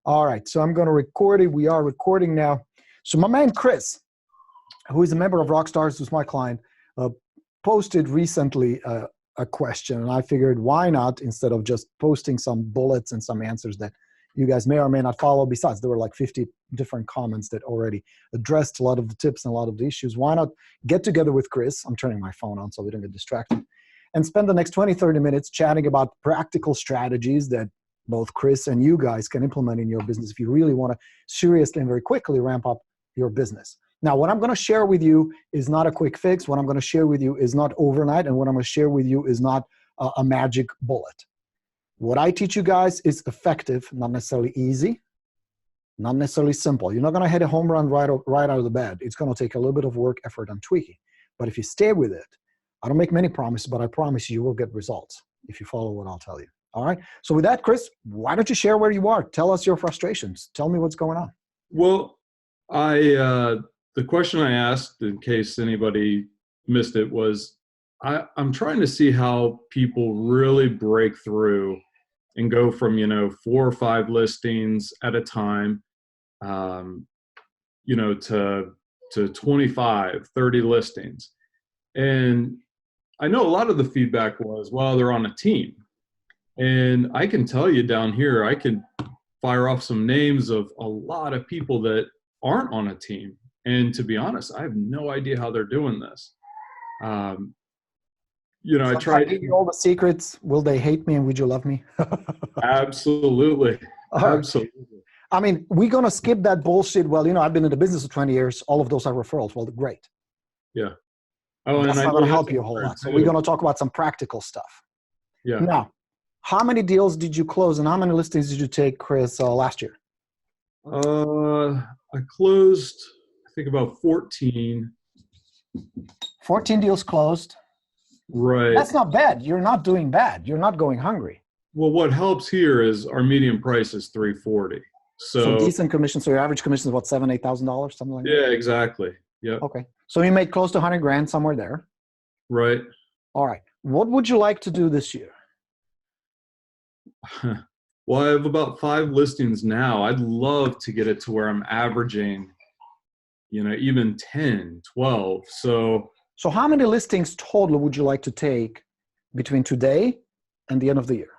All right, so I'm going to record it. We are recording now. So my man Chris, who is a member of Rockstars, who's my client, posted recently a question, and I figured why not, instead of just posting some bullets and some answers that you guys may or may not follow. Besides, there were like 50 different comments that already addressed a lot of the tips and a lot of the issues. Why not get together with Chris? I'm turning my phone on so we don't get distracted. And spend the next 20, 30 minutes chatting about practical strategies that both Chris and you guys can implement in your business if you really want to seriously and very quickly ramp up your business. Now, what I'm going to share with you is not a quick fix. What I'm going to share with you is not overnight. And what I'm going to share with you is not a magic bullet. What I teach you guys is effective, not necessarily easy, not necessarily simple. You're not going to hit a home run right out of the bed. It's going to take a little bit of work, effort, and tweaking. But if you stay with it, I don't make many promises, but I promise you will get results if you follow what I'll tell you. All right? So with that, Chris, why don't you share where you are? Tell us your frustrations. Tell me what's going on. Well, the question I asked, in case anybody missed it, was I'm trying to see how people really break through and go from, 4 or 5 listings at a time, to 25, 30 listings. And I know a lot of the feedback was, well, they're on a team. And I can tell you down here, I can fire off some names of a lot of people that aren't on a team. And to be honest, I have no idea how they're doing this. I try to give you all the secrets. Will they hate me and would you love me? Absolutely. Absolutely. I mean, we're going to skip that bullshit. Well, I've been in the business for 20 years. All of those are referrals. Well, great. Yeah. Oh, that's not going to help you a whole lot. So we're going to talk about some practical stuff. Yeah. Now, how many deals did you close and how many listings did you take, Chris, last year? I closed, I think, about 14. 14 deals closed. Right. That's not bad. You're not doing bad. You're not going hungry. Well, what helps here is our median price is $340. So decent commission. So your average commission is what, $7,000, $8,000, something like that? Yeah, exactly. Yeah. Okay. So you made close to 100 grand somewhere there. Right. All right. What would you like to do this year? Well, I have about 5 listings now. I'd love to get it to where I'm averaging, even 10, 12. So how many listings total would you like to take between today and the end of the year?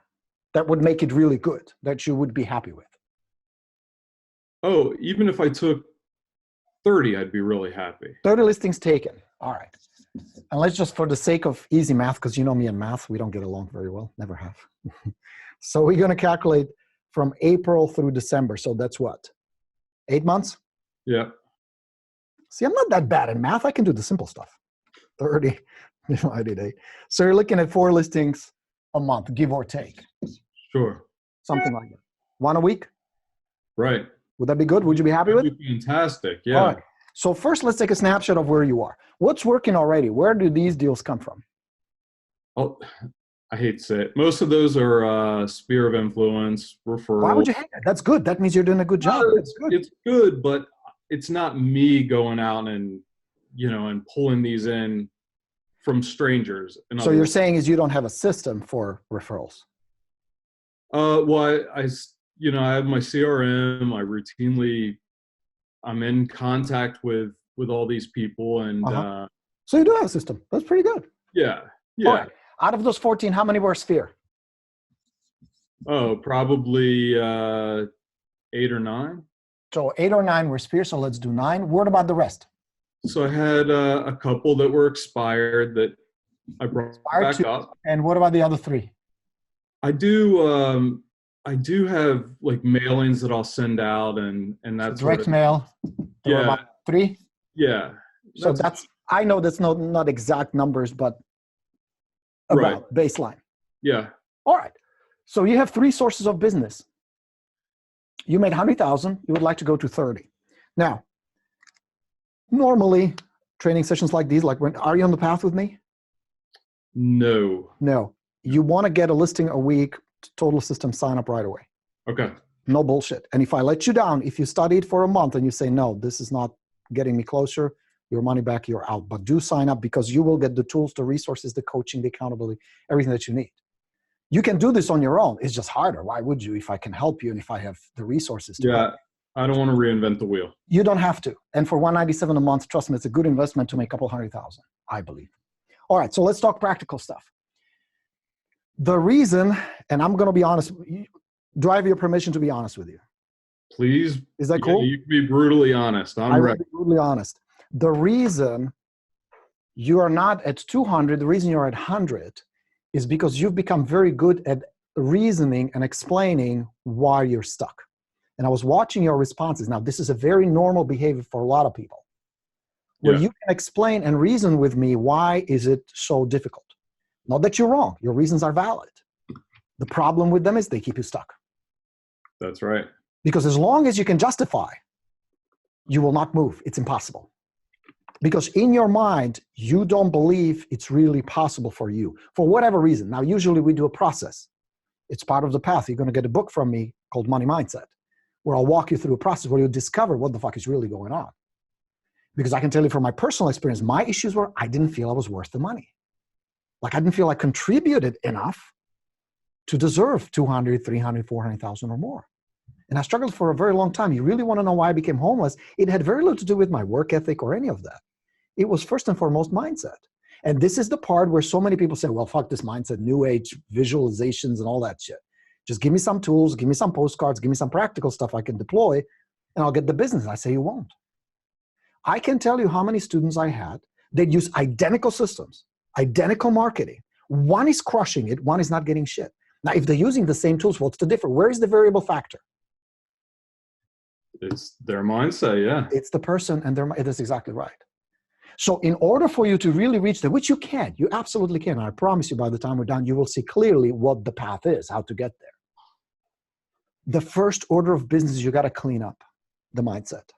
That would make it really good, that you would be happy with. Oh, even if I took 30, I'd be really happy. 30 listings taken. All right. And let's just, for the sake of easy math, because you know me and math, we don't get along very well, never have. So we're going to calculate from April through December. So that's what? 8 months? Yeah. See, I'm not that bad in math. I can do the simple stuff. 30 divided 8. So you're looking at 4 listings a month, give or take. Sure. Something like that. 1 a week? Right. Would that be good? Would you be happy with it? That'd be fantastic. Yeah. All right. So first, let's take a snapshot of where you are. What's working already? Where do these deals come from? Oh, I hate to say it. Most of those are sphere of influence, referrals. Why would you hate it? That's good. That means you're doing a good job. It's good, but it's not me going out and, and pulling these in from strangers. So you're saying is you don't have a system for referrals? Well, I have my CRM. I'm in contact with all these people, and so you do have a system. That's pretty good. Yeah. Yeah. All right. Out of those 14, how many were sphere? Oh, probably 8 or 9. So 8 or 9 were sphere. So let's do 9. What about the rest? So I had a couple that were expired that I brought back up. And what about the other 3? I do have like mailings that I'll send out, and that's so direct mail. Yeah. About 3. Yeah. So I know that's not exact numbers, but about baseline. Yeah. All right. So you have 3 sources of business. You made 100,000. You would like to go to 30. Now, normally training sessions like these, are you on the path with me? No. No. You want to get a listing a week, total system sign up right away. Okay. No bullshit. And if I let you down, if you studied for a month and you say, no, this is not getting me closer, your money back, you're out. But do sign up because you will get the tools, the resources, the coaching, the accountability, everything that you need. You can do this on your own. It's just harder. Why would you if I can help you and if I have the resources to help you? I don't want to reinvent the wheel. You don't have to. And for $197 a month, trust me, it's a good investment to make a couple $100,000, I believe. All right, so let's talk practical stuff. The reason, and I'm going to be honest, do I have your permission to be honest with you? Please. Is that cool? You can be brutally honest. I'm ready. Will be brutally honest. The reason you are not at 200, the reason you're at 100 is because you've become very good at reasoning and explaining why you're stuck. And I was watching your responses. Now, this is a very normal behavior for a lot of people, where you can explain and reason with me, why is it so difficult? Not that you're wrong. Your reasons are valid. The problem with them is they keep you stuck. That's right. Because as long as you can justify, you will not move. It's impossible. Because in your mind, you don't believe it's really possible for you, for whatever reason. Now, usually we do a process. It's part of the path. You're going to get a book from me called Money Mindset, where I'll walk you through a process where you'll discover what the fuck is really going on. Because I can tell you from my personal experience, my issues were I didn't feel I was worth the money. Like I didn't feel I contributed enough to deserve 200, 300, 400,000 or more. And I struggled for a very long time. You really want to know why I became homeless? It had very little to do with my work ethic or any of that. It was first and foremost mindset. And this is the part where so many people say, well, fuck this mindset, new age visualizations and all that shit. Just give me some tools, give me some postcards, give me some practical stuff I can deploy, and I'll get the business. I say you won't. I can tell you how many students I had that use identical systems, identical marketing. One is crushing it, one is not getting shit. Now, if they're using the same tools, what's the difference? Where is the variable factor? It's their mindset, yeah. It's the person and their, that's exactly right. So in order for you to really reach that, which you can, you absolutely can. I promise you by the time we're done, you will see clearly what the path is, how to get there. The first order of business is you got to clean up the mindset.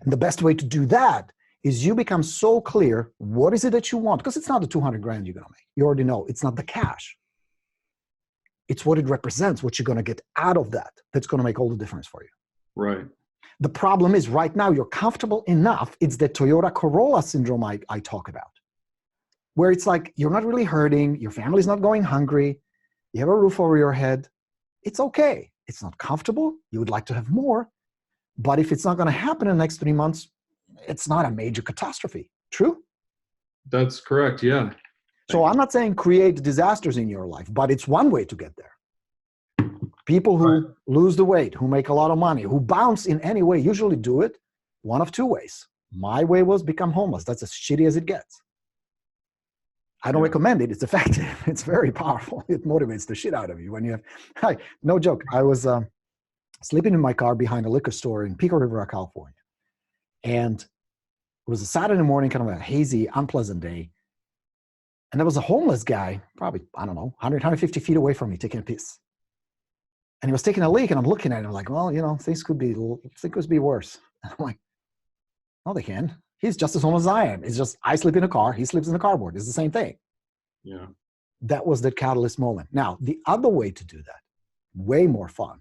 And the best way to do that is you become so clear, what is it that you want? Because it's not the 200 grand you're going to make. You already know it's not the cash. It's what it represents, what you're going to get out of that, that's going to make all the difference for you. Right. The problem is right now you're comfortable enough. It's the Toyota Corolla syndrome I talk about, where it's like you're not really hurting. Your family's not going hungry. You have a roof over your head. It's okay. It's not comfortable. You would like to have more. But if it's not going to happen in the next 3 months, it's not a major catastrophe. True? That's correct. Yeah. So I'm not saying create disasters in your life, but it's one way to get there. People who lose the weight, who make a lot of money, who bounce in any way, usually do it one of two ways. My way was become homeless. That's as shitty as it gets. I don't recommend it. It's effective. It's very powerful. It motivates the shit out of you when you have, no joke. I was sleeping in my car behind a liquor store in Pico Rivera, California. And it was a Saturday morning, kind of a hazy, unpleasant day. And there was a homeless guy, probably, I don't know, 100, 150 feet away from me taking a piss. And he was taking a leak, and I'm looking at him like, well, you know, things could be worse. And I'm like, no, they can. He's just as homeless as I am. It's just I sleep in a car, he sleeps in a cardboard. It's the same thing. Yeah. That was the catalyst moment. Now, the other way to do that, way more fun,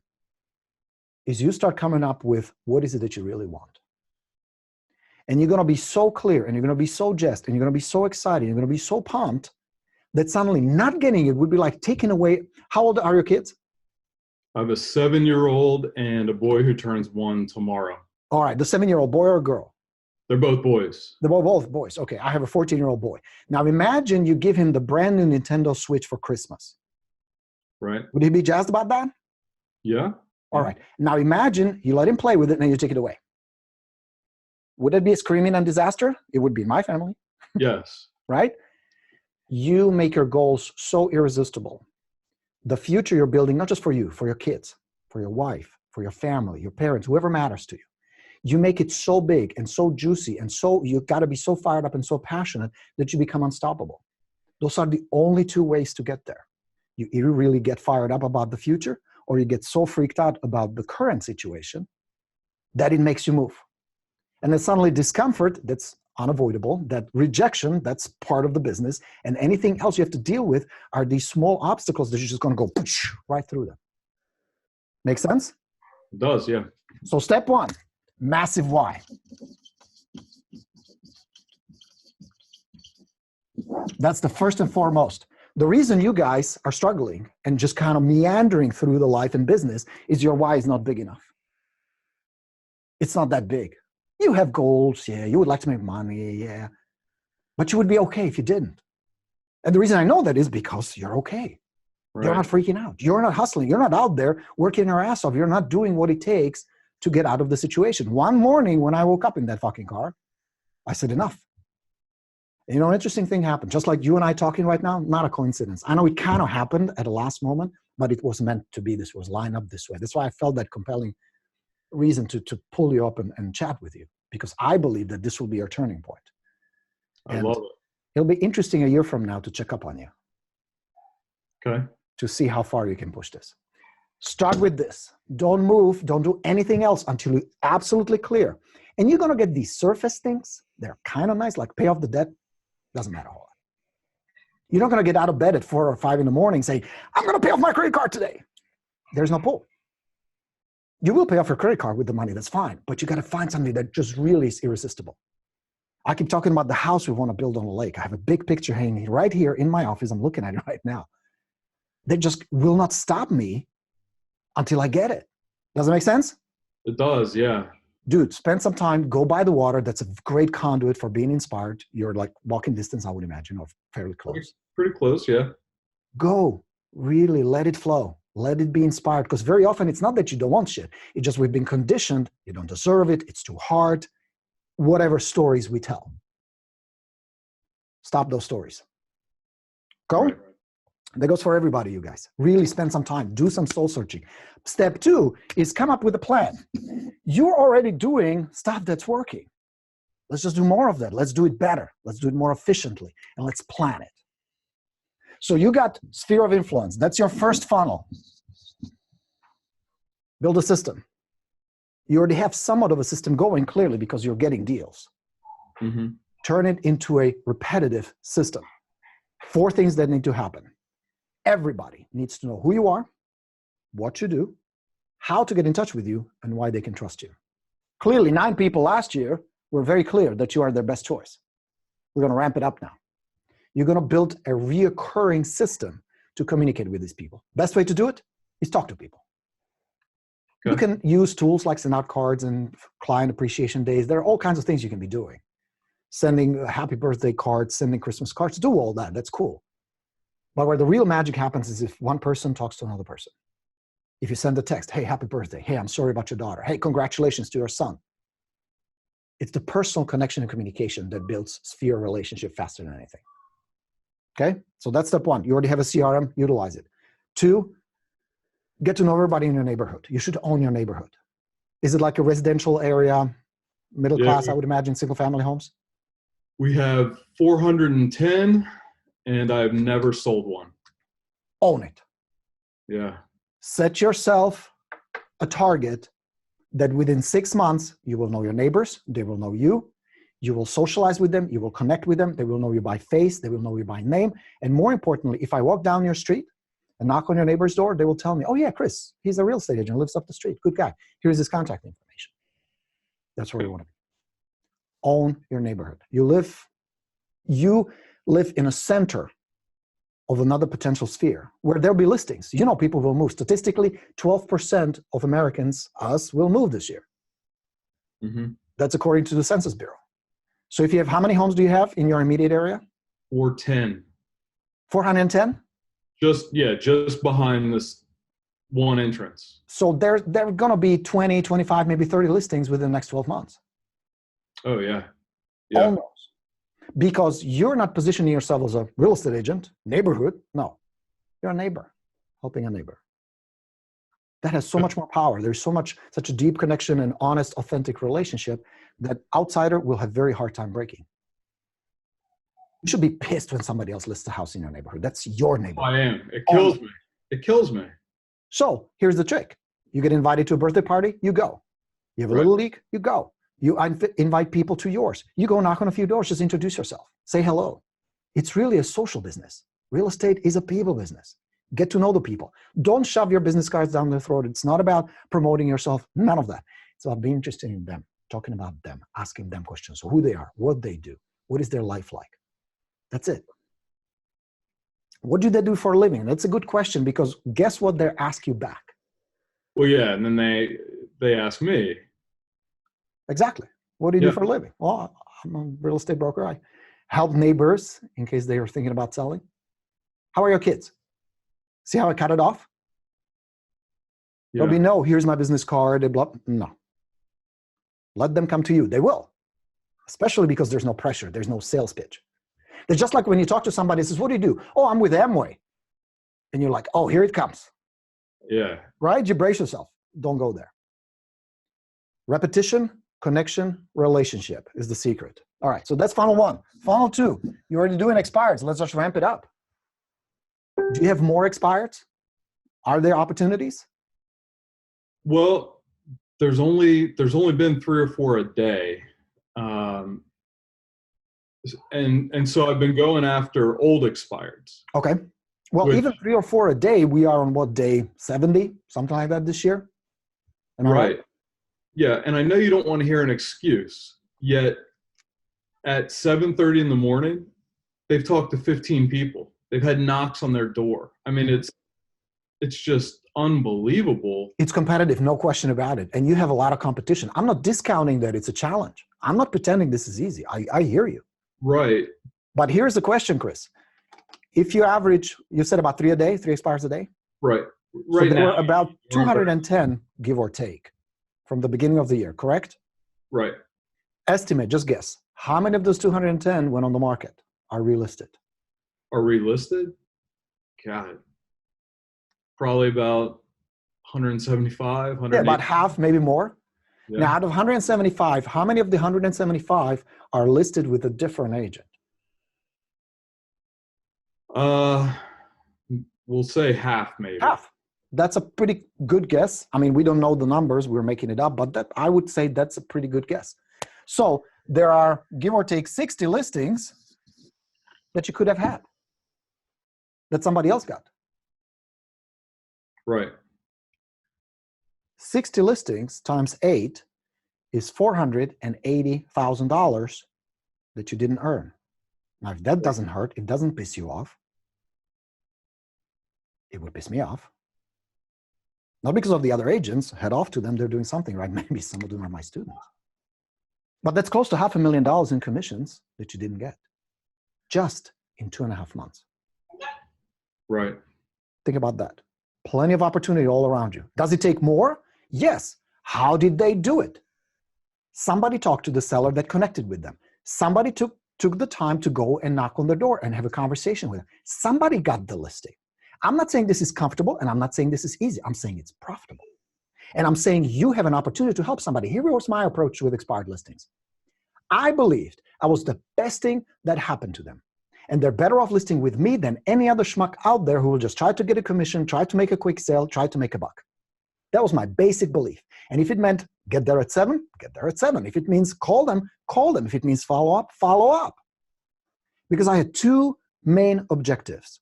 is you start coming up with what is it that you really want. And you're going to be so clear, and you're going to be so jazzed, and you're going to be so excited, you're going to be so pumped that suddenly not getting it would be like taking away. How old are your kids? I have a 7-year-old and a boy who turns 1 tomorrow. All right, the 7-year-old boy or girl? They're both boys. They're both boys. Okay, I have a 14-year-old boy. Now imagine you give him the brand new Nintendo Switch for Christmas. Right. Would he be jazzed about that? Yeah. All right. Now imagine you let him play with it and then you take it away. Would it be a screaming and disaster? It would be in my family. Yes. Right? You make your goals so irresistible. The future you're building, not just for you, for your kids, for your wife, for your family, your parents, whoever matters to you. You make it so big and so juicy and so you've got to be so fired up and so passionate that you become unstoppable. Those are the only two ways to get there. You either really get fired up about the future or you get so freaked out about the current situation that it makes you move. And then suddenly discomfort, that's unavoidable, that rejection, that's part of the business, and anything else you have to deal with are these small obstacles that you're just going to go right through them. Make sense? It does, yeah. So step one, massive why. That's the first and foremost. The reason you guys are struggling and just kind of meandering through the life and business is your why is not big enough. It's not that big. You have goals, yeah, you would like to make money, yeah, but you would be okay if you didn't. And the reason I know that is because you're okay. Right. You're not freaking out. You're not hustling. You're not out there working your ass off. You're not doing what it takes to get out of the situation. One morning when I woke up in that fucking car, I said, enough. You know, an interesting thing happened. Just like you and I talking right now, not a coincidence. I know it kind of happened at the last moment, but it was meant to be. This was lined up this way. That's why I felt that compelling reason to pull you up and chat with you, because I believe that this will be your turning point. I love it. It'll be interesting a year from now to check up on you. Okay. To see how far you can push this. Start with this. Don't move. Don't do anything else until you're absolutely clear. And you're going to get these surface things. They're kind of nice, like pay off the debt. Doesn't matter a whole lot. You're not going to get out of bed at 4 or 5 in the morning saying, I'm going to pay off my credit card today. There's no pull. You will pay off your credit card with the money. That's fine. But you got to find something that just really is irresistible. I keep talking about the house we want to build on the lake. I have a big picture hanging right here in my office. I'm looking at it right now. They just will not stop me until I get it. Does it make sense? It does, yeah. Dude, spend some time, go by the water. That's a great conduit for being inspired. You're like walking distance, I would imagine, or fairly close. Pretty close, yeah. Go, really let it flow. Let it be inspired. Because very often it's not that you don't want shit. It's just we've been conditioned. You don't deserve it. It's too hard. Whatever stories we tell. Stop those stories. Go. Right. That goes for everybody, you guys. Really spend some time. Do some soul searching. Step 2 is come up with a plan. You're already doing stuff that's working. Let's just do more of that. Let's do it better. Let's do it more efficiently. And let's plan it. So you got sphere of influence. That's your first funnel. Build a system. You already have somewhat of a system going, clearly, because you're getting deals. Mm-hmm. Turn it into a repetitive system. 4 things that need to happen. Everybody needs to know who you are, what you do, how to get in touch with you, and why they can trust you. Clearly, 9 people last year were very clear that you are their best choice. We're going to ramp it up now. You're going to build a reoccurring system to communicate with these people. Best way to do it is talk to people. Okay. You can use tools like send out cards and client appreciation days. There are all kinds of things you can be doing. Sending happy birthday cards, sending Christmas cards, do all that. That's cool. But where the real magic happens is if one person talks to another person. If you send a text, hey, happy birthday. Hey, I'm sorry about your daughter. Hey, congratulations to your son. It's the personal connection and communication that builds sphere relationship faster than anything. Okay? So that's step 1. You already have a CRM, utilize it. 2, get to know everybody in your neighborhood. You should own your neighborhood. Is it like a residential area, middle class, I would imagine, single family homes? We have 410. And I've never sold one. Own it. Yeah. Set yourself a target that within 6 months, you will know your neighbors, they will know you, you will socialize with them, you will connect with them, they will know you by face, they will know you by name. And more importantly, if I walk down your street and knock on your neighbor's door, they will tell me, oh yeah, Chris, he's a real estate agent, lives up the street, good guy. Here's his contact information. That's where you want to be. Own your neighborhood. You live in a center of another potential sphere where there'll be listings. You know, people will move. Statistically, 12% of Americans, us, will move this year. Mm-hmm. That's according to the Census Bureau. So if you have, how many homes do you have in your immediate area? 410. 410? Just behind this one entrance. So there are going to be 20, 25, maybe 30 listings within the next 12 months. Oh, yeah. Yeah. Almost. Because you're not positioning yourself as a real estate agent, neighborhood. No, you're a neighbor, helping a neighbor. That has so much more power. There's such a deep connection and honest, authentic relationship that outsider will have very hard time breaking. You should be pissed when somebody else lists a house in your neighborhood. That's your neighborhood. I am. It kills me. It kills me. So here's the trick. You get invited to a birthday party, you go. You have a little league, you go. You invite people to yours. You go knock on a few doors, just introduce yourself. Say hello. It's really a social business. Real estate is a people business. Get to know the people. Don't shove your business cards down their throat. It's not about promoting yourself. None of that. It's about being interested in them, talking about them, asking them questions. So who they are, what they do, what is their life like. That's it. What do they do for a living? That's a good question, because guess what they ask you back? Well, yeah, and then they ask me. Exactly. What do you do for a living? Well, I'm a real estate broker. I help neighbors in case they are thinking about selling. How are your kids? See how I cut it off? There'll be no, here's my business card, blah. No. Let them come to you. They will. Especially because there's no pressure. There's no sales pitch. It's just like when you talk to somebody who says, what do you do? Oh, I'm with Amway. And you're like, oh, here it comes. Yeah. Right? You brace yourself. Don't go there. Repetition, connection, relationship is the secret. All right, so that's funnel 1. Funnel 2, you're already doing expireds. Let's just ramp it up. Do you have more expireds? Are there opportunities? Well, there's only been 3 or 4 a day. And so I've been going after old expireds. Okay. Well, even 3 or 4 a day, we are on what, day 70? Something like that this year? Right. Yeah, and I know you don't want to hear an excuse, yet at 7:30 in the morning, they've talked to 15 people. They've had knocks on their door. I mean, it's just unbelievable. It's competitive, no question about it. And you have a lot of competition. I'm not discounting that it's a challenge. I'm not pretending this is easy. I hear you. Right. But here's the question, Chris. If you average, you said about 3 a day, 3 expires a day? Right. So there were about 210, give or take, from the beginning of the year, correct? Right. Estimate, just guess. How many of those 210 went on the market, are relisted? Are relisted? God. Probably about 175, 180. Yeah, about half, maybe more. Yeah. Now, out of 175, how many of the 175 are listed with a different agent? We'll say half, maybe. Half. That's a pretty good guess. I mean, we don't know the numbers. We're making it up, but I would say that's a pretty good guess. So there are, give or take, 60 listings that you could have had that somebody else got. Right. 60 listings times 8 is $480,000 that you didn't earn. Now, if that doesn't hurt, it doesn't piss you off. It would piss me off. Not because of the other agents, head off to them, they're doing something right. Maybe some of them are my students. But that's close to $500,000 in commissions that you didn't get just in 2.5 months. Right. Think about that. Plenty of opportunity all around you. Does it take more? Yes. How did they do it? Somebody talked to the seller that connected with them. Somebody took the time to go and knock on their door and have a conversation with them. Somebody got the listing. I'm not saying this is comfortable, and I'm not saying this is easy. I'm saying it's profitable. And I'm saying you have an opportunity to help somebody. Here was my approach with expired listings. I believed I was the best thing that happened to them. And they're better off listing with me than any other schmuck out there who will just try to get a commission, try to make a quick sale, try to make a buck. That was my basic belief. And if it meant get there at 7, get there at 7. If it means call them, call them. If it means follow up, follow up. Because I had 2 main objectives: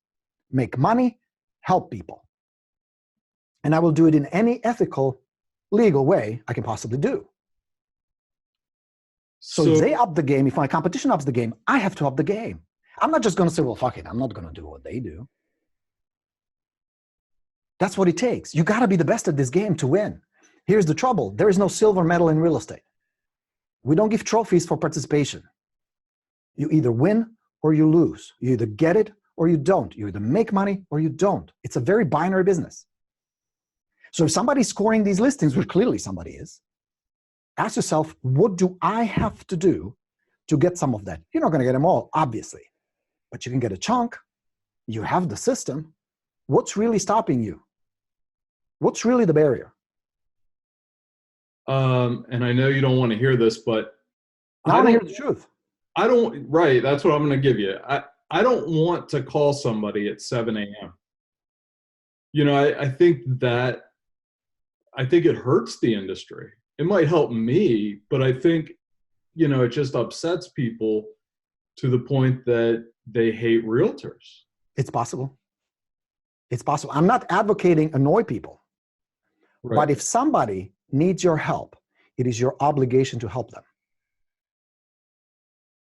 make money, help people. And I will do it in any ethical, legal way I can possibly do. So if they up the game, if my competition ups the game, I have to up the game. I'm not just going to say, well, fuck it, I'm not going to do what they do. That's what it takes. You got to be the best at this game to win. Here's the trouble. There is no silver medal in real estate. We don't give trophies for participation. You either win or you lose. You either get it or you don't. You either make money or you don't. It's a very binary business. So if somebody's scoring these listings, which clearly somebody is, ask yourself, what do I have to do to get some of that? You're not going to get them all, obviously, but you can get a chunk. You have the system. What's really stopping you? What's really the barrier? And I know you don't want to hear this, but I want to hear the truth. I don't, right, that's what I'm going to give you. I don't want to call somebody at 7 a.m. You know, I think it hurts the industry. It might help me, but I think, you know, it just upsets people to the point that they hate realtors. It's possible. It's possible. I'm not advocating annoy people. Right. But if somebody needs your help, it is your obligation to help them.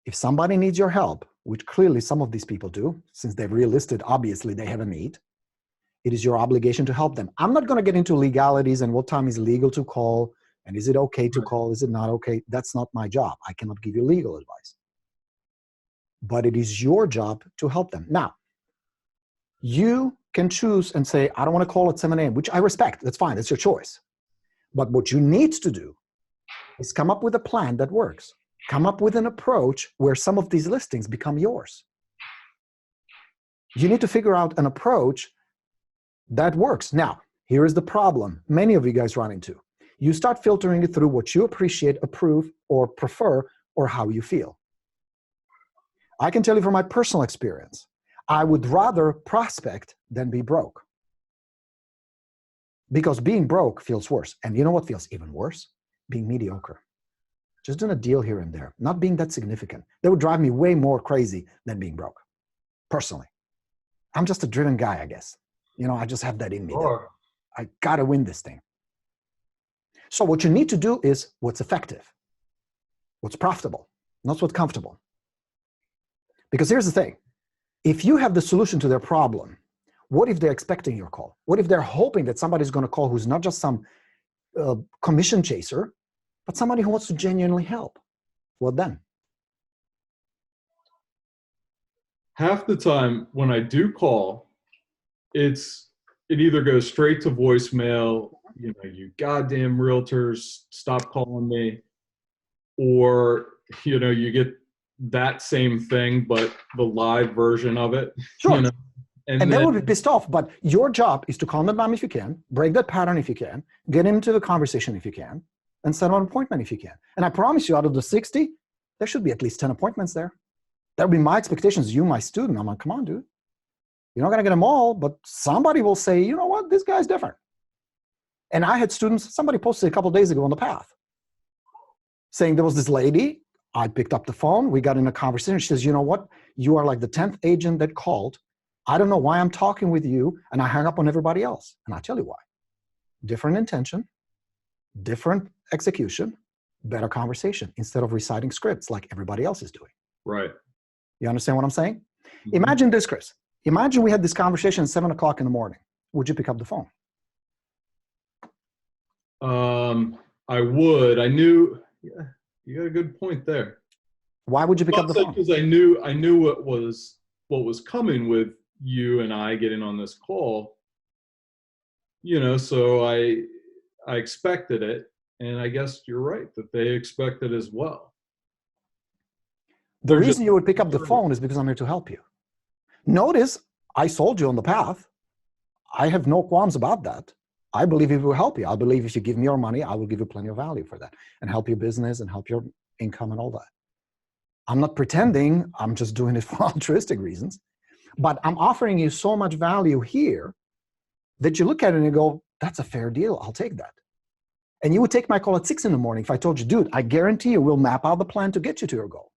If somebody needs your help, which clearly some of these people do, since they've relisted, obviously they have a need, it is your obligation to help them. I'm not going to get into legalities and what time is legal to call, and is it okay to call, is it not okay? That's not my job. I cannot give you legal advice. But it is your job to help them. Now, you can choose and say, I don't want to call at 7 a.m., which I respect. That's fine. That's your choice. But what you need to do is come up with a plan that works. Come up with an approach where some of these listings become yours. You need to figure out an approach that works. Now, here is the problem many of you guys run into. You start filtering it through what you appreciate, approve, or prefer, or how you feel. I can tell you from my personal experience, I would rather prospect than be broke. Because being broke feels worse. And you know what feels even worse? Being mediocre. Just doing a deal here and there, not being that significant. That would drive me way more crazy than being broke, personally. I'm just a driven guy, I guess. You know, I just have that in me. Sure. I gotta win this thing. So what you need to do is what's effective, what's profitable, not what's comfortable. Because here's the thing. If you have the solution to their problem, what if they're expecting your call? What if they're hoping that somebody's going to call who's not just some commission chaser, but somebody who wants to genuinely help? What then? Half the time when I do call, it either goes straight to voicemail, you know, you goddamn realtors, stop calling me, or, you know, you get that same thing, but the live version of it. Sure. You know? And they will be pissed off, but your job is to calm them down if you can, break that pattern if you can, get into the conversation if you can, and set an appointment if you can. And I promise you, out of the 60, there should be at least 10 appointments there. That would be my expectations. You, my student, I'm like, come on, dude. You're not going to get them all, but somebody will say, you know what, this guy's different. And I had students, somebody posted a couple of days ago on the path, saying there was this lady, I picked up the phone, we got in a conversation. She says, you know what, you are like the 10th agent that called. I don't know why I'm talking with you, and I hung up on everybody else. And I'll tell you why. Different intention, different execution, better conversation, instead of reciting scripts like everybody else is doing. Right. You understand what I'm saying? Mm-hmm. Imagine this, Chris. Imagine we had this conversation at 7 o'clock in the morning. Would you pick up the phone? I would. I knew, yeah, you got a good point there. Why would you pick up the phone? Because I knew what was coming with you and I getting on this call, you know, so I expected it, and I guess you're right that they expect it as well. The reason you would pick up the phone is because I'm here to help you. Notice I sold you on the path. I have no qualms about that. I believe it will help you. I believe if you give me your money, I will give you plenty of value for that and help your business and help your income and all that. I'm not pretending, I'm just doing it for altruistic reasons. But I'm offering you so much value here that you look at it and you go, that's a fair deal, I'll take that. And you would take my call at 6 in the morning if I told you, dude, I guarantee you we'll map out the plan to get you to your goal.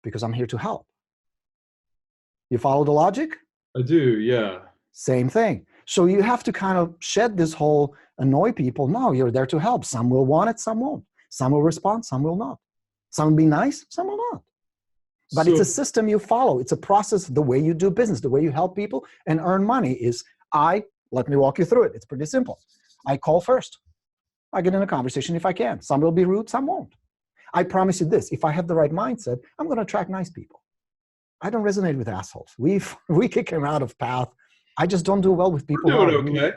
Because I'm here to help. You follow the logic? I do, yeah. Same thing. So you have to kind of shed this whole annoy people. No, you're there to help. Some will want it, some won't. Some will respond, some will not. Some will be nice, some will not. But it's a system you follow. It's a process, the way you do business, the way you help people and earn money is let me walk you through it. It's pretty simple. I call first. I get in a conversation if I can. Some will be rude, some won't. I promise you this, if I have the right mindset, I'm going to attract nice people. I don't resonate with assholes. We kick them out of path. I just don't do well with people. We're doing okay.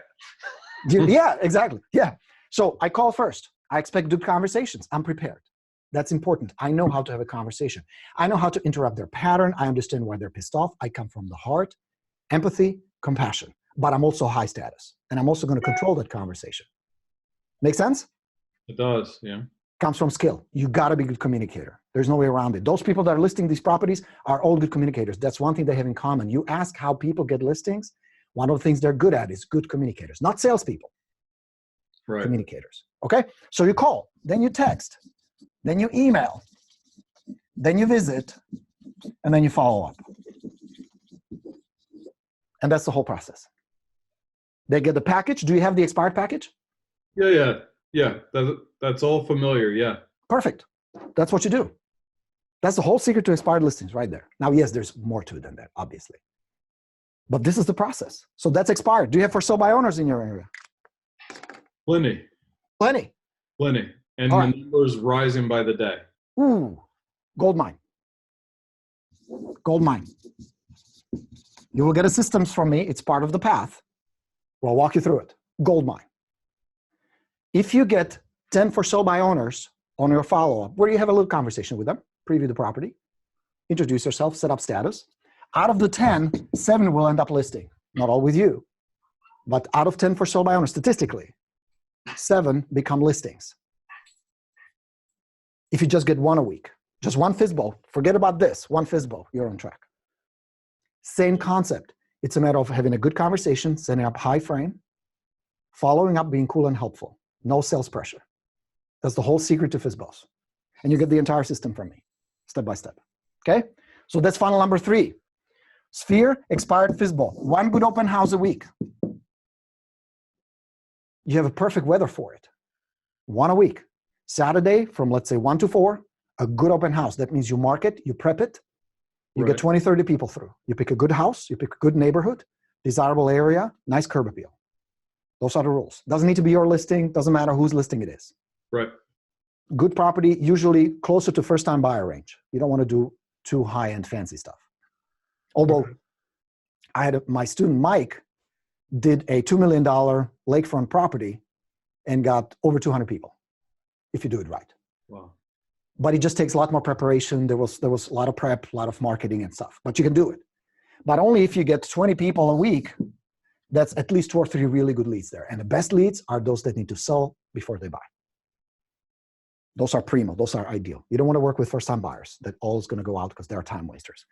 Yeah, exactly. Yeah. So I call first. I expect good conversations. I'm prepared. That's important. I know how to have a conversation. I know how to interrupt their pattern. I understand why they're pissed off. I come from the heart, empathy, compassion. But I'm also high status. And I'm also going to control that conversation. Make sense? It does, yeah. Comes from skill. You got to be a good communicator. There's no way around it. Those people that are listing these properties are all good communicators. That's one thing they have in common. You ask how people get listings, one of the things they're good at is good communicators, not salespeople. Right. Communicators. Okay? So you call, then you text, then you email, then you visit, and then you follow up. And that's the whole process. They get the package. Do you have the expired package? Yeah. That's all familiar, yeah. Perfect. That's what you do. That's the whole secret to expired listings right there. Now, yes, there's more to it than that, obviously. But this is the process. So that's expired. Do you have for sale by owners in your area? Plenty. Plenty. Plenty. And All the right. numbers rising by the day. Ooh, gold mine. Gold mine. You will get a systems from me. It's part of the path. We'll walk you through it. Gold mine. If you get 10 for sale by owners on your follow-up, where you have a little conversation with them, preview the property, introduce yourself, set up status. Out of the 10, 7 will end up listing. Not all with you, but out of 10 for sale by owners, statistically, 7 become listings. If you just get 1 a week, just 1 FSBO, forget about this, 1 FSBO, you're on track. Same concept. It's a matter of having a good conversation, setting up high frame, following up, being cool and helpful. No sales pressure. That's the whole secret to FSBOs. And you get the entire system from me, step by step. Okay? So that's funnel number 3. Sphere, expired FSBO. 1 good open house a week. You have a perfect weather for it. 1 a week. Saturday from, let's say, 1 to 4, a good open house. That means you mark it, you prep it, you get 20, 30 people through. You pick a good house, you pick a good neighborhood, desirable area, nice curb appeal. Those are the rules. Doesn't need to be your listing, doesn't matter whose listing it is. Right. Good property, usually closer to first-time buyer range. You don't want to do too high-end fancy stuff. Although I had my student Mike did a $2 million lakefront property and got over 200 people, if you do it right. Wow. But it just takes a lot more preparation. There was a lot of prep, a lot of marketing and stuff, but you can do it. But only if you get 20 people a week, that's at least 2 or 3 really good leads there. And the best leads are those that need to sell before they buy. Those are primo, those are ideal. You don't want to work with first-time buyers. That all is going to go out because they're time wasters.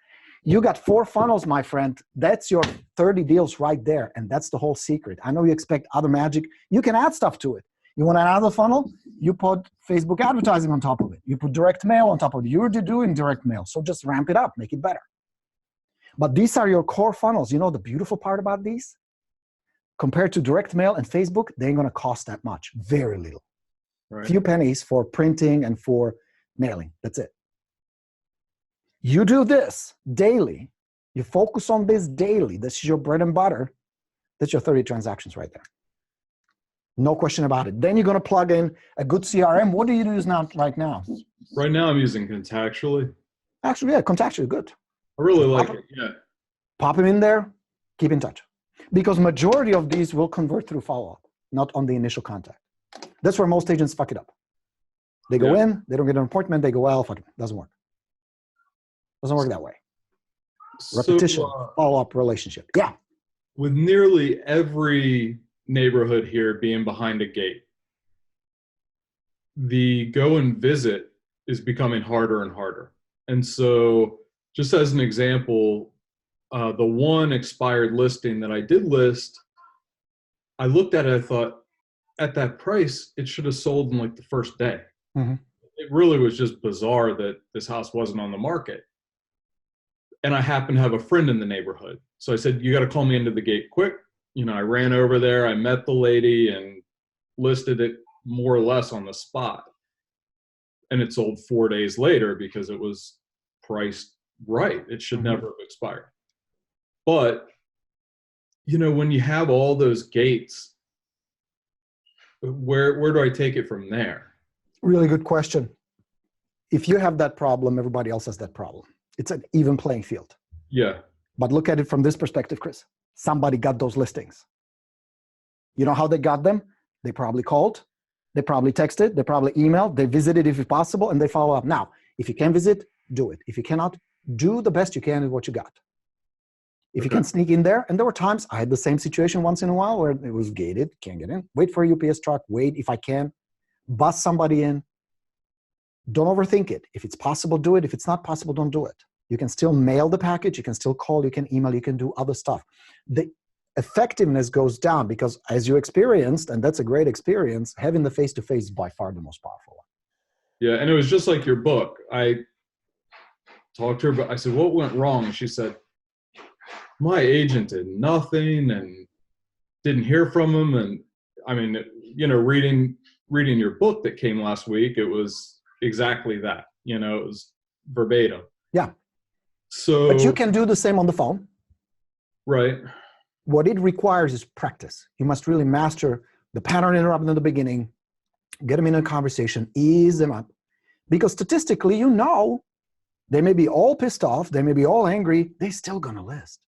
You got 4 funnels, my friend. That's your 30 deals right there. And that's the whole secret. I know you expect other magic. You can add stuff to it. You want another funnel? You put Facebook advertising on top of it. You put direct mail on top of it. You're already doing direct mail. So just ramp it up, make it better. But these are your core funnels. You know the beautiful part about these? Compared to direct mail and Facebook, they ain't going to cost that much. Very little. Right. Few pennies for printing and for mailing. That's it. You do this daily. You focus on this daily. This is your bread and butter. That's your 30 transactions right there. No question about it. Then you're going to plug in a good CRM. What do you use now, right now? Right now I'm using Contactually. Actually, yeah, Contactually, good. I really like it. Yeah. Pop them in there. Keep in touch. Because majority of these will convert through follow-up, not on the initial contact. That's where most agents fuck it up. They go in, they don't get an appointment, they go, well, fuck it, doesn't work. Doesn't work that way. Repetition, follow-up, relationship. Yeah. With nearly every neighborhood here being behind a gate, the go and visit is becoming harder and harder. And so just as an example, the 1 expired listing that I did list, I looked at it, I thought, at that price, it should have sold in like the first day. Mm-hmm. It really was just bizarre that this house wasn't on the market. And I happened to have a friend in the neighborhood. So I said, you got to call me into the gate quick. You know, I ran over there, I met the lady and listed it more or less on the spot. And it sold 4 days later because it was priced right. It should never have expired. But, you know, when you have all those gates, where do I take it from there? Really good question. If you have that problem, everybody else has that problem. It's an even playing field. Yeah. But look at it from this perspective, Chris. Somebody got those listings. You know how they got them? They probably called, they probably texted, they probably emailed, they visited if possible, and they follow up. Now, if you can visit, do it. If you cannot, do the best you can with what you got. If you can sneak in there, and there were times I had the same situation once in a while where it was gated, can't get in. Wait for a UPS truck, wait if I can, bust somebody in. Don't overthink it. If it's possible, do it. If it's not possible, don't do it. You can still mail the package, you can still call, you can email, you can do other stuff. The effectiveness goes down because as you experienced, and that's a great experience, having the face-to-face is by far the most powerful one. Yeah, and it was just like your book. I talked to her, but I said, what went wrong? And she said, my agent did nothing and didn't hear from him. And I mean, you know, reading your book that came last week, it was exactly that. You know, it was verbatim. Yeah. So, But you can do the same on the phone. right. What it requires is practice. You must really master the pattern interrupt in the beginning, get them in a conversation, ease them up. Because statistically, you know, they may be all pissed off, they may be all angry, they're still going to list.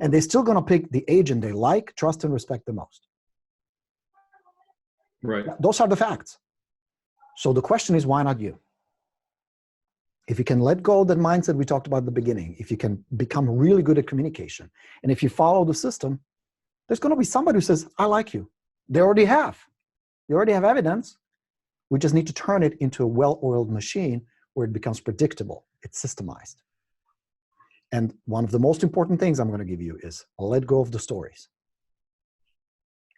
And they're still going to pick the agent they like, trust, and respect the most. Right. Those are the facts. So the question is, why not you? If you can let go of that mindset we talked about at the beginning, if you can become really good at communication, and if you follow the system, there's going to be somebody who says, I like you. They already have. They already have evidence. We just need to turn it into a well-oiled machine where it becomes predictable. It's systemized. And one of the most important things I'm going to give you is let go of the stories.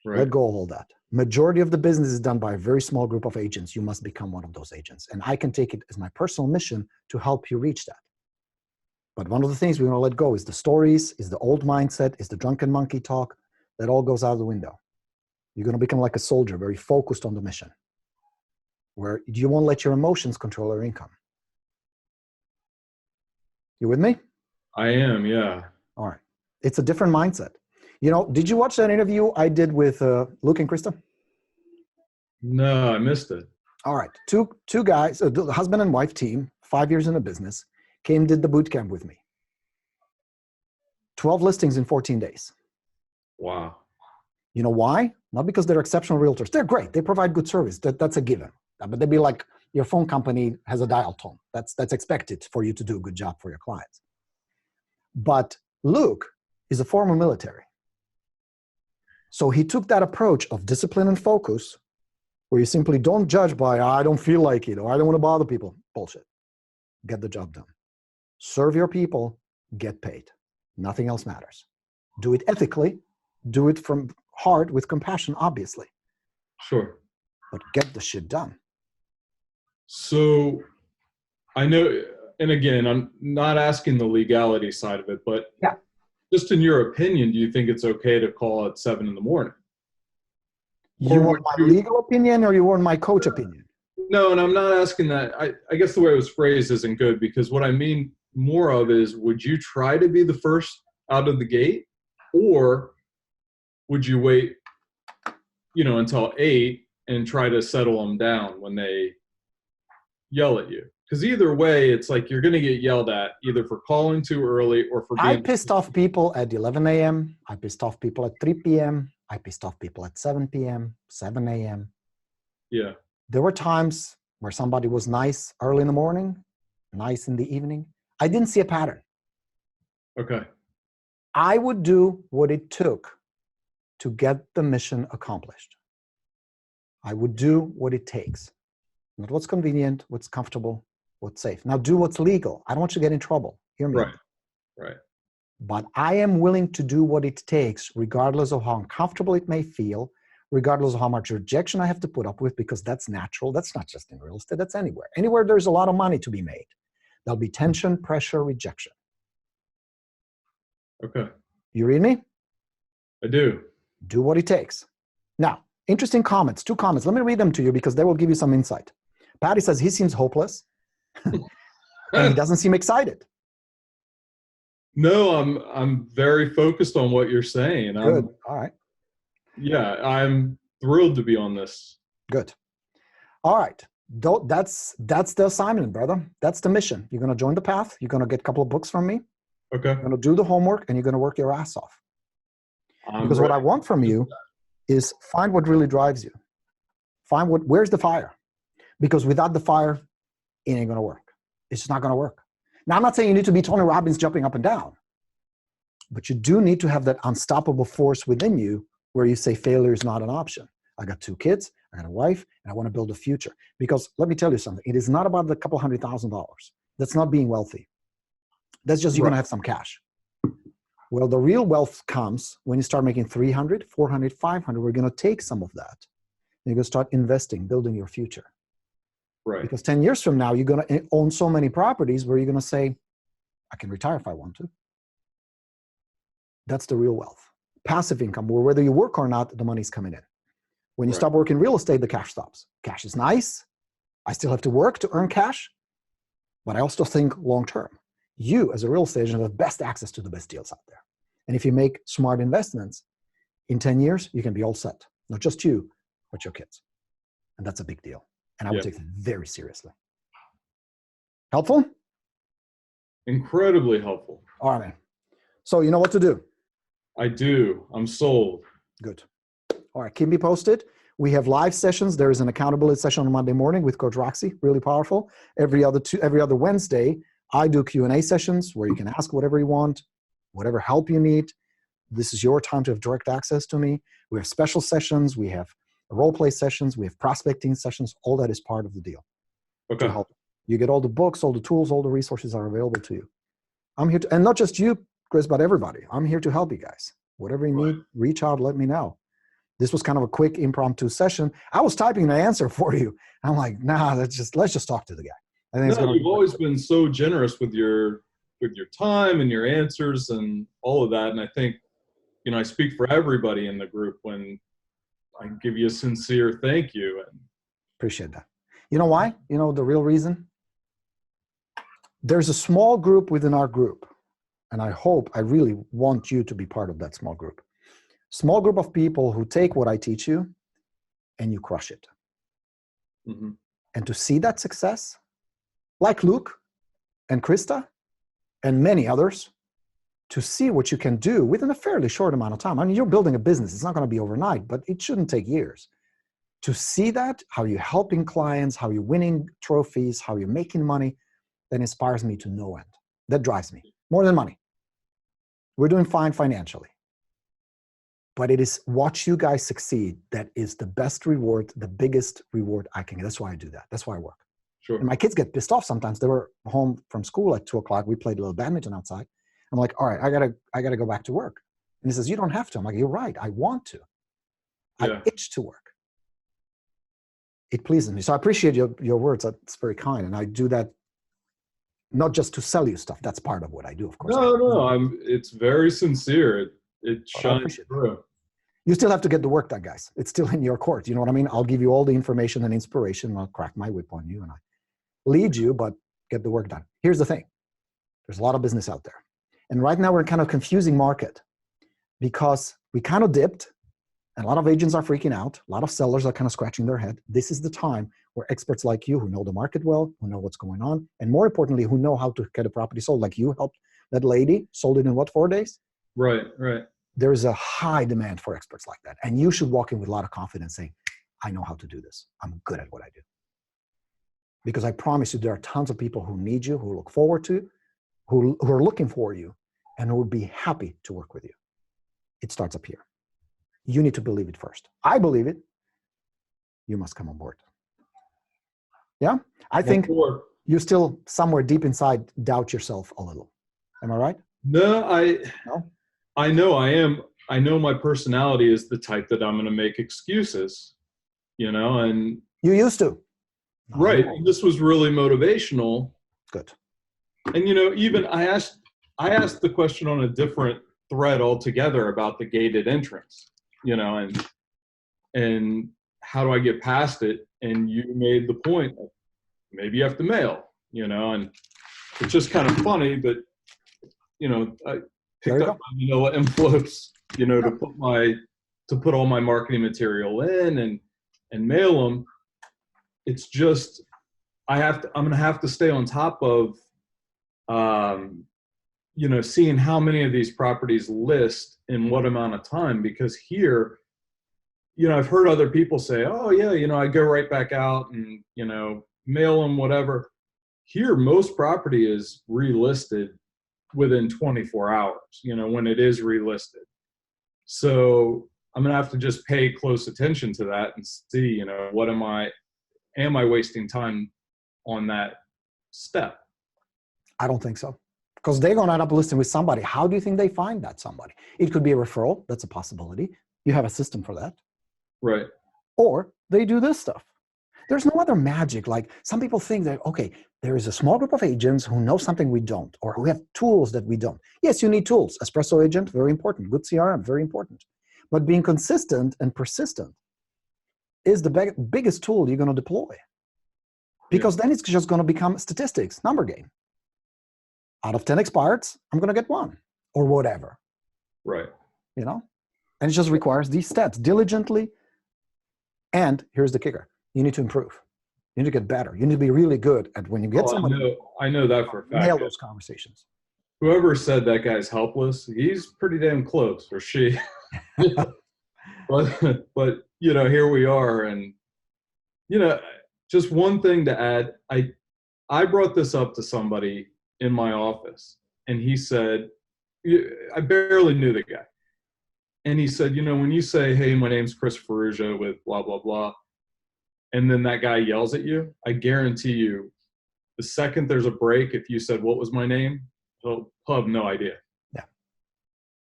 Right. Let go of all that. Majority of the business is done by a very small group of agents. You must become one of those agents. And I can take it as my personal mission to help you reach that. But one of the things we want to let go is the stories, is the old mindset, is the drunken monkey talk. That all goes out the window. You're going to become like a soldier, very focused on the mission, where you won't let your emotions control your income. You with me? I am, yeah. All right. It's a different mindset. You know, did you watch that interview I did with Luke and Krista? No, I missed it. All right. Two guys, the husband and wife team, 5 years in the business, did the boot camp with me. 12 listings in 14 days. Wow. You know why? Not because they're exceptional realtors. They're great. They provide good service. That's a given. But they'd be like, your phone company has a dial tone. That's expected for you to do a good job for your clients. But Luke is a former military. So he took that approach of discipline and focus, where you simply don't judge by, I don't feel like it, or I don't want to bother people. Bullshit. Get the job done. Serve your people, get paid. Nothing else matters. Do it ethically. Do it from heart with compassion, obviously. Sure. But get the shit done. So I know, and again, I'm not asking the legality side of it, but yeah, just in your opinion, do you think it's okay to call at 7 a.m? You want my legal opinion or you want my coach opinion? No, and I'm not asking that. I guess the way it was phrased isn't good, because what I mean more of is, would you try to be the first out of the gate, or would you wait, until 8 and try to settle them down when they yell at you? Because either way, it's like you're going to get yelled at either for calling too early or for being... I pissed off people at 11 a.m. I pissed off people at 3 p.m. I pissed off people at 7 p.m., 7 a.m. Yeah. There were times where somebody was nice early in the morning, nice in the evening. I didn't see a pattern. Okay. I would do what it took to get the mission accomplished. I would do what it takes. Not what's convenient, what's comfortable, what's safe. Now do what's legal. I don't want you to get in trouble. Hear me. Right. But I am willing to do what it takes, regardless of how uncomfortable it may feel, regardless of how much rejection I have to put up with, because that's natural. That's not just in real estate, that's anywhere. Anywhere there's a lot of money to be made, there'll be tension, pressure, rejection. Okay. You read me? I do. Do what it takes. Now, interesting comments, 2 comments. Let me read them to you because they will give you some insight. Patty says he seems hopeless and he doesn't seem excited. No, I'm very focused on what you're saying. Good. All right. Yeah, I'm thrilled to be on this. Good. All right. That's the assignment, brother. That's the mission. You're going to join the path. You're going to get a couple of books from me. Okay. You're going to do the homework and you're going to work your ass off. Because what I want from you is find what really drives you. Find where's the fire? Because without the fire, it ain't going to work. It's just not going to work. Now, I'm not saying you need to be Tony Robbins jumping up and down, but you do need to have that unstoppable force within you where you say failure is not an option. I got 2 kids, I got a wife, and I want to build a future. Because let me tell you something, it is not about the couple $100,000. That's not being wealthy. That's just you're going to have some cash. Well, the real wealth comes when you start making 300, 400, 500. We're going to take some of that. And you're going to start investing, building your future. Right. Because 10 years from now, you're going to own so many properties where you're going to say, I can retire if I want to. That's the real wealth. Passive income, where whether you work or not, the money's coming in. When you stop working real estate, the cash stops. Cash is nice. I still have to work to earn cash. But I also think long-term. You, as a real estate agent, have best access to the best deals out there. And if you make smart investments, in 10 years, you can be all set. Not just you, but your kids. And that's a big deal. And I would take that very seriously. Helpful? Incredibly helpful. All right, man. So you know what to do. I do. I'm sold. Good. All right, keep me posted. We have live sessions. There is an accountability session on Monday morning with Coach Roxy, really powerful. Every other Wednesday, I do Q&A sessions where you can ask whatever you want, whatever help you need. This is your time to have direct access to me. We have special sessions. We have role play sessions. We have prospecting sessions. All that is part of the deal. Okay. To help. You get all the books, all the tools, all the resources are available to you. I'm here to, and not just you, Chris, but everybody. I'm here to help you guys. Whatever you need, reach out, let me know. This was kind of a quick impromptu session. I was typing the answer for you. I'm like, nah, let's just talk to the guy. I think you've always been so generous with your time and your answers and all of that. And I think, I speak for everybody in the group when I give you a sincere thank you. And appreciate that. You know why? You know the real reason? There's a small group within our group, and I really want you to be part of that small group. Small group of people who take what I teach you and you crush it. Mm-hmm. And to see that success, like Luke and Krista and many others, to see what you can do within a fairly short amount of time. I mean, you're building a business. It's not going to be overnight, but it shouldn't take years. To see that, how you're helping clients, how you're winning trophies, how you're making money, that inspires me to no end. That drives me more than money. We're doing fine financially. But it is watch you guys succeed that is the best reward, the biggest reward I can get. That's why I do that. That's why I work. Sure. And my kids get pissed off sometimes. They were home from school at 2:00. We played a little badminton outside. I'm like, all right, I gotta go back to work. And he says, you don't have to. I'm like, you're right. I want to. I itch to work. It pleases me. So I appreciate your words. That's very kind. And I do that not just to sell you stuff. That's part of what I do, of course. No. It's very sincere. It shines through. You still have to get the work done, guys. It's still in your court. You know what I mean? I'll give you all the information and inspiration. And I'll crack my whip on you and I lead you, but get the work done. Here's the thing. There's a lot of business out there. And right now we're in kind of confusing market because we kind of dipped and a lot of agents are freaking out. A lot of sellers are kind of scratching their head. This is the time where experts like you who know the market well, who know what's going on, and more importantly, who know how to get a property sold. Like you helped that lady, sold it in what, 4 days? Right. There's a high demand for experts like that. And you should walk in with a lot of confidence saying, I know how to do this. I'm good at what I do. Because I promise you, there are tons of people who need you, who look forward to, who are looking for you, and who would be happy to work with you. It starts up here. You need to believe it first. I believe it. You must come on board. Yeah? I think you still somewhere deep inside doubt yourself a little. Am I right? No, I know I am. I know my personality is the type that I'm going to make excuses, and you used to. Right. And this was really motivational. Good. And, even I asked the question on a different thread altogether about the gated entrance, and how do I get past it? And you made the point of maybe you have to mail, and it's just kind of funny, but, I picked up my manila envelopes, to put all my marketing material in and mail them. It's just, I'm going to have to stay on top of, seeing how many of these properties list in what amount of time, because here, I've heard other people say, oh yeah, I go right back out and, mail them, whatever. Here, most property is relisted within 24 hours, when it is relisted. So I'm going to have to just pay close attention to that and see, am I wasting time on that step? I don't think so. Because they're going to end up listing with somebody. How do you think they find that somebody? It could be a referral. That's a possibility. You have a system for that. Right. Or they do this stuff. There's no other magic. Like some people think that, okay, there is a small group of agents who know something we don't, or who have tools that we don't. Yes, you need tools. Espresso agent, very important. Good CRM, very important. But being consistent and persistent is the biggest tool you're going to deploy. because then it's just going to become statistics, number game. Out of 10 expireds, I'm going to get 1 or whatever. Right. You know, and it just requires these steps diligently. And here's the kicker: you need to improve. You need to get better. You need to be really good at when you get somebody. I know that for a fact. Nail those conversations. Whoever said that guy's helpless, he's pretty damn close, or she. but you know, here we are, and you know, just one thing to add. I brought this up to somebody in my office, and he said, I barely knew the guy, and he said, you know, when you say, "Hey, my name's Chris Ferrugia with blah blah blah," and then that guy yells at you, I guarantee you, the second there's a break, if you said, "What was my name?" he'll have no idea. Yeah.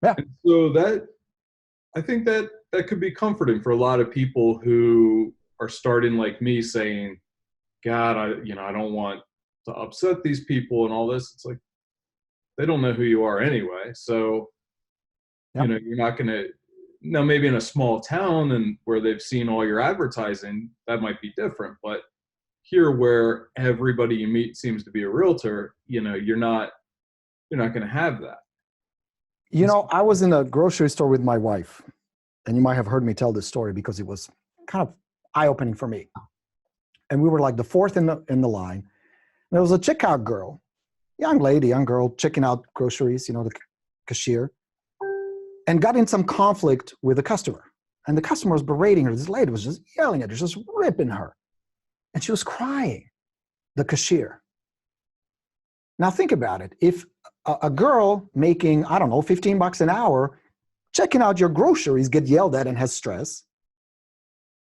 Yeah. And so I think that could be comforting for a lot of people who are starting like me, saying, God, I don't want to upset these people and all this. It's like, they don't know who you are anyway. So, Yep. you know, you're not going to, now maybe in a small town and where they've seen all your advertising, that might be different. But here where everybody you meet seems to be a realtor, you know, you're not going to have that. You know, I was in a grocery store with my wife, and you might have heard me tell this story because it was kind of eye-opening for me. And we were like the fourth in the line. And there was a checkout girl, young girl, checking out groceries, you know, the cashier, and got in some conflict with a customer. And the customer was berating her. This lady was just yelling at her, just ripping her. And she was crying, the cashier. Now think about it. If a girl making, I don't know, $15 an hour, checking out your groceries get yelled at and has stress,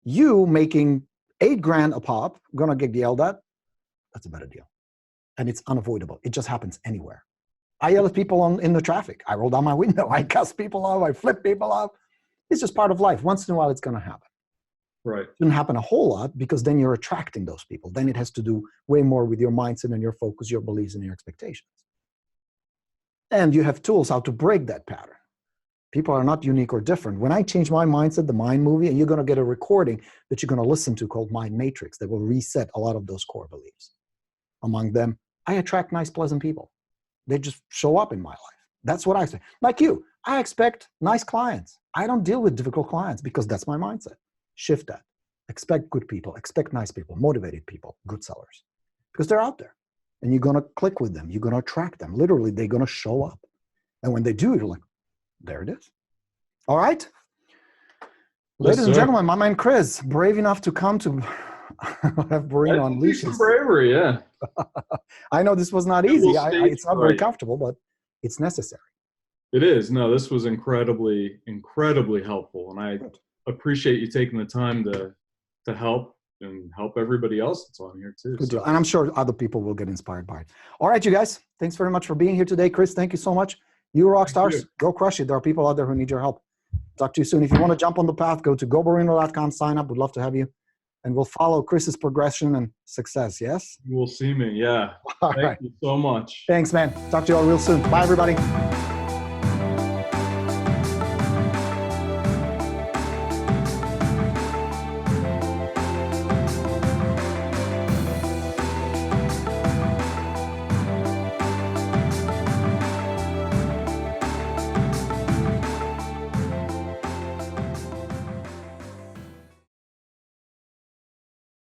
you making $8,000 a pop, gonna get yelled at, that's a better deal. And it's unavoidable. It just happens anywhere. I yell at people in the traffic. I roll down my window. I cuss people off. I flip people off. It's just part of life. Once in a while, it's gonna happen. Right. It doesn't happen a whole lot because then you're attracting those people. Then it has to do way more with your mindset and your focus, your beliefs, and your expectations. And you have tools how to break that pattern. People are not unique or different. When I change my mindset, the mind movie, and you're going to get a recording that you're going to listen to called Mind Matrix that will reset a lot of those core beliefs. Among them, I attract nice, pleasant people. They just show up in my life. That's what I say. Like you, I expect nice clients. I don't deal with difficult clients because that's my mindset. Shift that. Expect good people. Expect nice people, motivated people, good sellers. Because they're out there. And you're going to click with them. You're going to attract them. Literally, they're going to show up. And when they do, you're like, there it is. All right. Ladies and gentlemen, my man Chris, brave enough to come to have Borino Unleashed. Some bravery, yeah. I know this was not easy. It's not very comfortable, but it's necessary. It is. No, this was incredibly, incredibly helpful. And I appreciate you taking the time to help and help everybody else that's on here too. Good deal. And I'm sure other people will get inspired by it. All right, you guys. Thanks very much for being here today. Chris, thank you so much. You rock stars. Go crush it. There are people out there who need your help. Talk to you soon. If you want to jump on the path, go to goborino.com, sign up. We'd love to have you. And we'll follow Chris's progression and success, yes? You will see me, yeah. Thank you so much. Thanks, man. Talk to you all real soon. Bye, everybody.